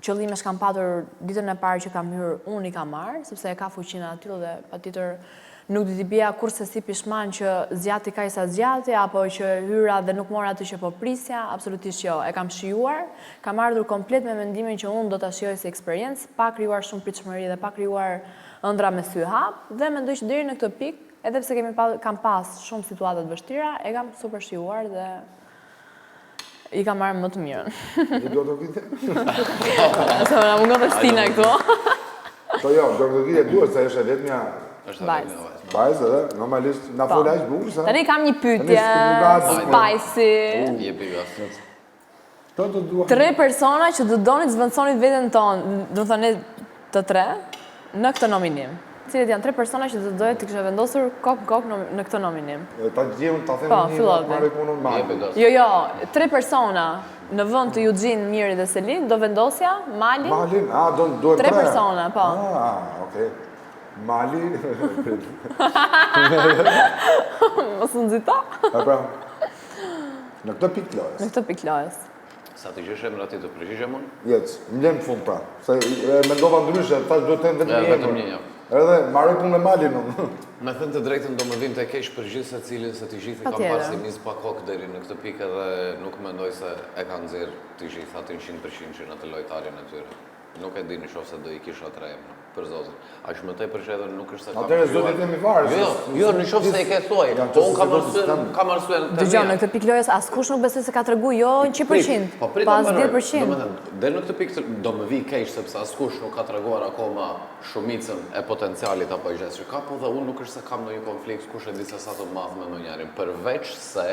qëllime s'kam patur ditën e parë që kam hyrë, unë i kam marrë, sepse e ka fuqinë aty dhe patjetër nuk do t'i bia kurse si pishman që zgjati ka i sa zgjati, apo që hyra dhe nuk mora atë që po prisja, absolutisht jo. E kam shijuar, kam ardhur komplet me mendimin që unë do t'a shijoj si eksperiencë, pa krijuar shumë pritshmëri dhe pa krijuar ëndra me sy hap, dhe mendoj që deri në këtë pikë, edhe pse kam pas shumë situata të vështira, e kam super shijuar dhe i kam marrë më të mirën. I do të vite? Se më mungon të stina këtu. Po jo, do të vite duhet se është vetmja bajzë edhe, normalisht, na folë aq bukur sa. Tani kam një pyetje, spicy. Jepi gas. To do dua. 3 persona që do doni të zvendësonit veten tonë, do të thonë të tre, në këtë nominim. Cilat janë 3 persona që do doje të kishe vendosur kok në këtë nominim? Ta gjejmë, ta themi një marrë punën më. Jo, 3 persona në vend të Eugene, Miri dhe Selin, do vendosja Malin. Malin, duhet 3 persona, po. Okej. Mali. Mos u nxito. Pra. Në këtë pikë lojës. Në këtë pikë lojës. Sa të gjesh emrat ti të përgjigjem unë? Jec, më lem fund pra. Se mendova ndryshe, thash duhet të them vetëm një. Edhe marrë punë me Malin unë. Me thënë të drejtën do më vinte keq për gjithë secilin se të gjithë i kam parë si mis pa kokë deri në këtë pikë dhe nuk mendoj se e kanë nxjerr të gjithë atë 100% që në të lojtarjen e tyre. Nuk e di nëse do i kisha 3 emra për zotin. Aq më tepër që edhe nuk është se kam. Atëherë zoti themi varë. Jo, nëse e ke thuaj. Po unë kam arsye. Dëgjoj, në këtë pikë lojës askush nuk besoj se ka tregu jo 100%. Pas 10%. Domethënë, deri në këtë pikë do më vi keq sepse askush nuk ka treguar akoma shumicën e potencialit apo gjësë që ka, po dhe unë nuk është se kam ndonjë konflikt kush e di se sa të madh me ndonjërin, përveç se